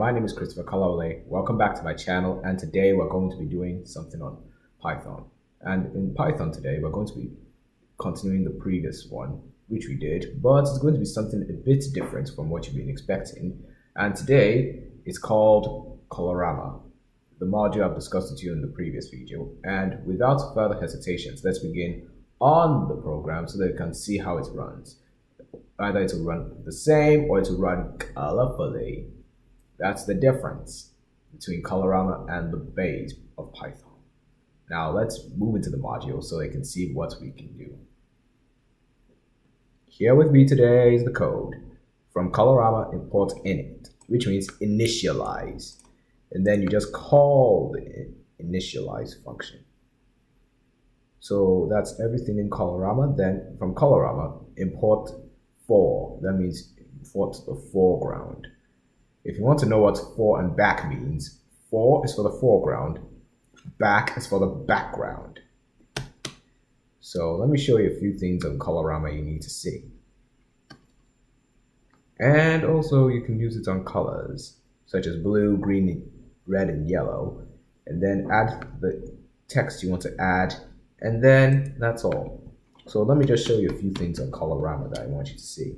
My name is Christopher Kalawale. Welcome back to my channel, and today we're going to be doing something on Python. And in Python today, we're going to be continuing the previous one, which we did, but it's going to be something a bit different from what you've been expecting. And today, it's called Colorama, the module I've discussed with you in the previous video. And without further hesitations, let's begin on the program so that you can see how it runs. Either it will run the same or it will run colorfully. That's the difference between Colorama and the base of Python. Now let's move into the module so they can see what we can do. Here with me today is the code. From Colorama, import init, which means initialize. And then you just call the initialize function. So that's everything in Colorama. Then from Colorama, import fore. That means import the foreground. If you want to know what fore and back means, fore is for the foreground, back is for the background. So let me show you a few things on Colorama you need to see. And also you can use it on colors, such as blue, green, red, and yellow. And then add the text you want to add, and then that's all. So let me just show you a few things on Colorama that I want you to see.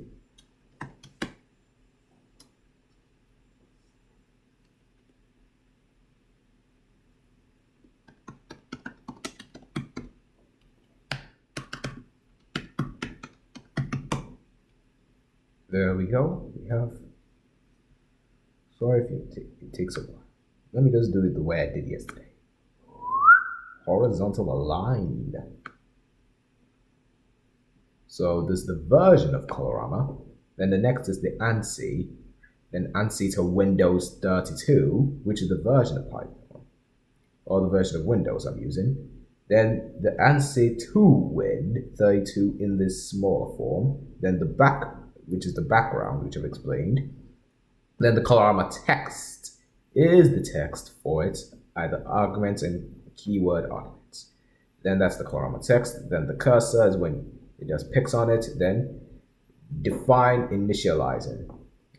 There we go. We have, sorry if it takes a while. Let me just do it the way I did yesterday. Horizontal aligned. So this is the version of Colorama. Then the next is the ANSI. Then ANSI to Windows 32, which is the version of Python, or the version of Windows I'm using. Then the ANSI to Win 32 in this smaller form. Then the back, which is the background, which I've explained. Then the Colorama text is the text for it, either arguments and keyword arguments. Then that's the Colorama text. Then the cursor is when it just picks on it. Then define initializing.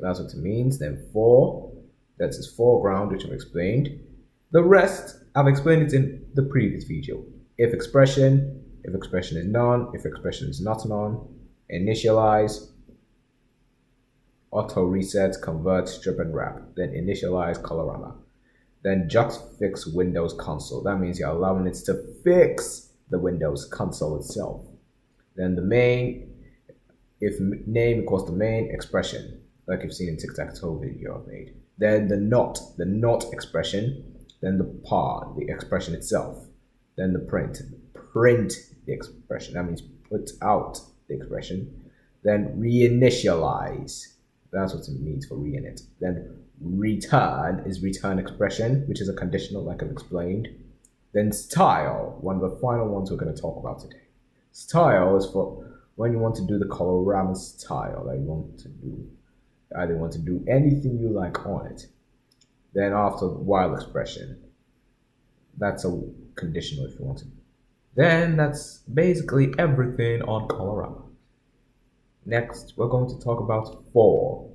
That's what it means. Then fore, that's its foreground, which I've explained. The rest, I've explained it in the previous video. If expression is none, if expression is not none, initialize, auto reset, convert, strip and wrap, then initialize Colorama. Then just fix Windows console. That means you're allowing it to fix the Windows console itself. Then the main, if name equals the main expression, like you've seen in tic-tac-toe video I've made. Then the not expression, then the par, the expression itself. Then the print the expression. That means put out the expression. Then reinitialize. That's what it means for reinit. Then return is return expression, which is a conditional like I've explained. Then style, one of the final ones we're going to talk about today. Style is for when you want to do the Colorama style that you want to do. Either want to do anything you like on it. Then after while expression, that's a conditional if you want to. Then that's basically everything on Colorama. Next, we're going to talk about fore.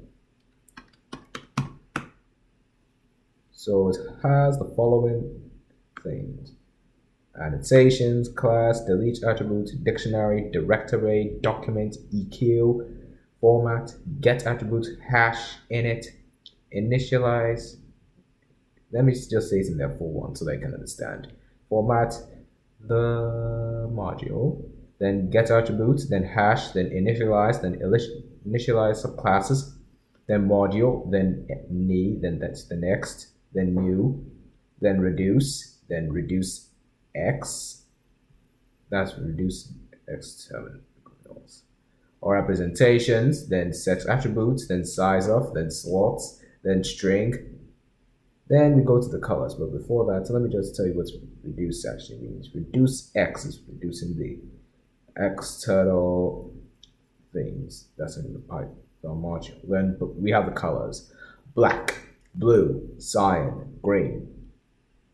So it has the following things: annotations, class, delete attribute, dictionary, directory, document, EQ, format, get attribute, hash, init, initialize. Let me just say it in their full one so they can understand. Format the module, then get attributes, then hash, then initialize, then initialize subclasses, then module, then ni, then that's the next, then new, then reduce x, that's reduce x terminals, or representations, then set attributes, then size of, then slots, then string. Then we go to the colors, but before that, so let me just tell you what reduce actually means. Reduce x is reducing the external things that's in the Python module. Then we have the colors: black, blue, cyan, green.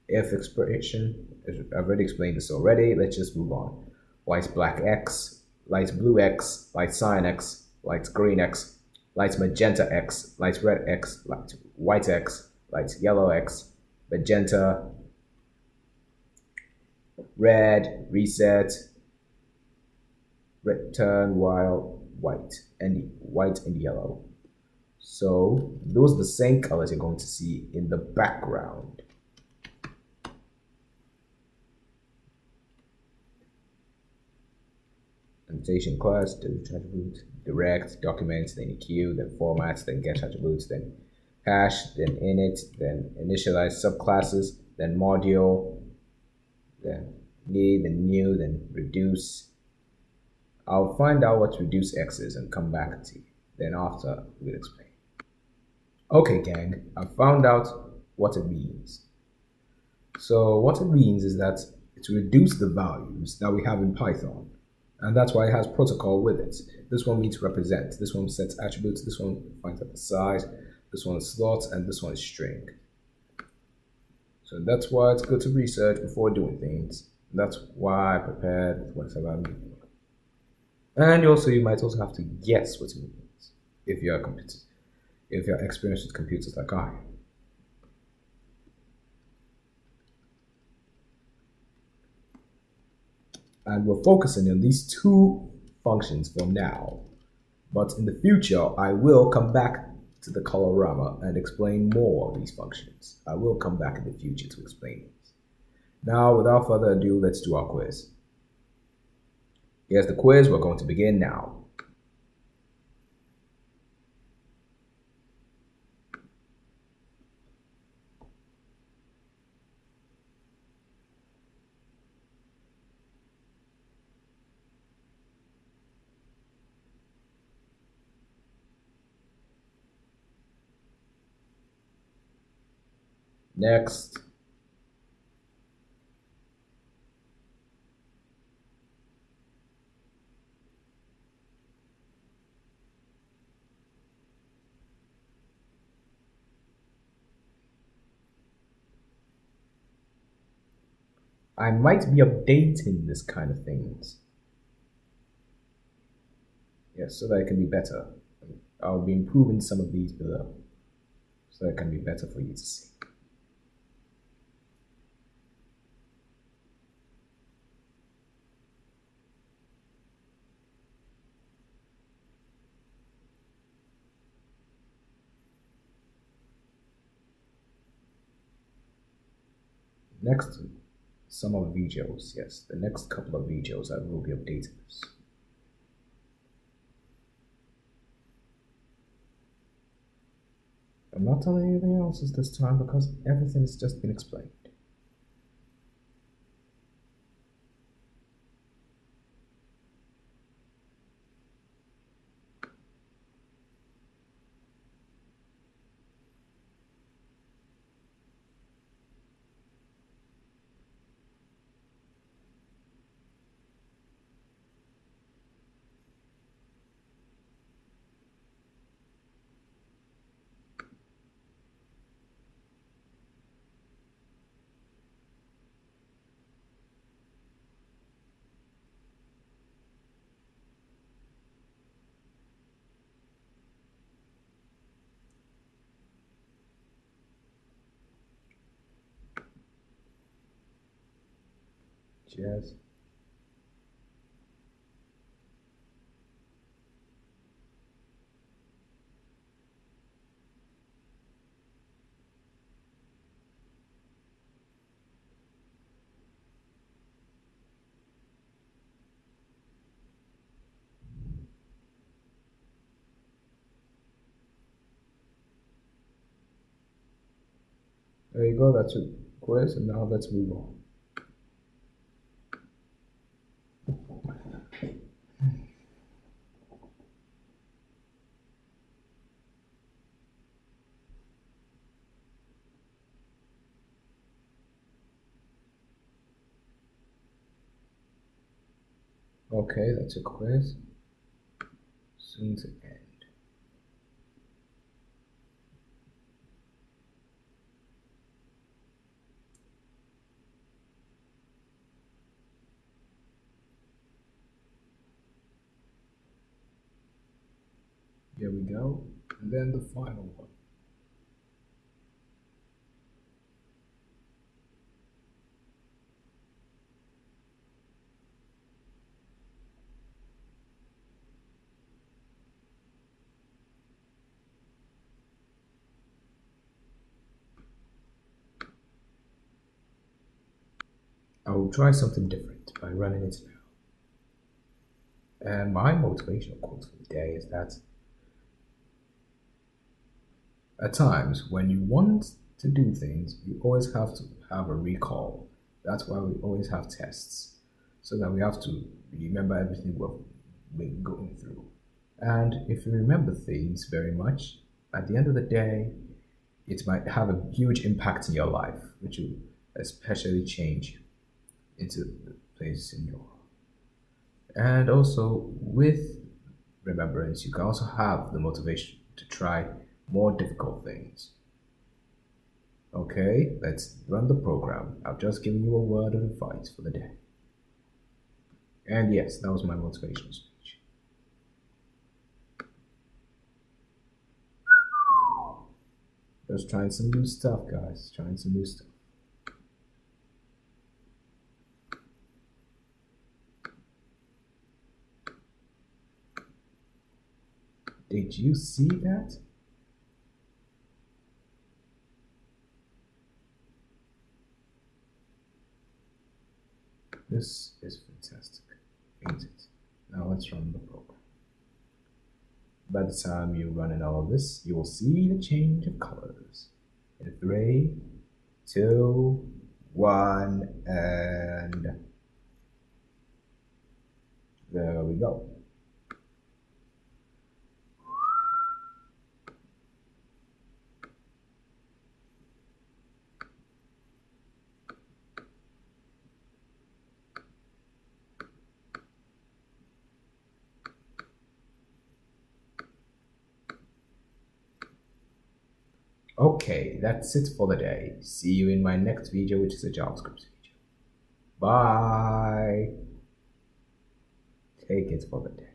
If expression, I've already explained this already, let's just move on. White, black, x, light blue x, light cyan x, light green x, light magenta X, light red X, light white X, light yellow X, magenta, red, reset, return while white and yellow. So those are the same colors you're going to see in the background. Annotation class, delete attribute, direct, documents, then EQ, then format, then get attributes, then hash, then init, then initialize subclasses, then module, then need, then new, then reduce. I'll find out what reduce X is and come back to you. Then after, we'll explain. Okay, gang, I found out what it means. So what it means is that it's reduce the values that we have in Python. And that's why it has protocol with it. This one means represent. This one sets attributes. This one finds out the size. This one is slots, and this one is string. So that's why it's good to research before doing things. That's why I prepared whatever I mean. And you might also have to guess what it means if you're experienced with computers like I am. And we're focusing on these two functions for now. But in the future, I will come back to the Colorama and explain more of these functions. I will come back in the future to explain these. Now, without further ado, let's do our quiz. Here's the quiz. We're going to begin now. Next. I might be updating this kind of things. Yes, so that it can be better. I'll be improving some of these below, so that it can be better for you to see. Next, some of the videos, yes, the next couple of videos I will be updating this. I'm not telling anything else this time because everything has just been explained. Cheers. There you go, that's it. Quiz, and now let's move on. Okay, that's a quiz. Soon to end. Yeah, we go. And then the final one. I will try something different by running it now. And my motivational quote for the day is that at times when you want to do things, you always have to have a recall. That's why we always have tests, so that we have to remember everything we've been going through. And if you remember things very much, at the end of the day, it might have a huge impact in your life, which will especially change into the place in your heart. And also with remembrance, you can also have the motivation to try more difficult things. Okay, let's run the program. I've just given you a word of advice for the day. And yes, that was my motivational speech. Just trying some new stuff, guys. Trying some new stuff. Did you see that? This is fantastic, ain't it? Now let's run the program. By the time you run in all of this, you will see the change of colors. In 3, 2, 1, and there we go. Okay, that's it for the day. See you in my next video, which is a JavaScript video. Bye. Take it for the day.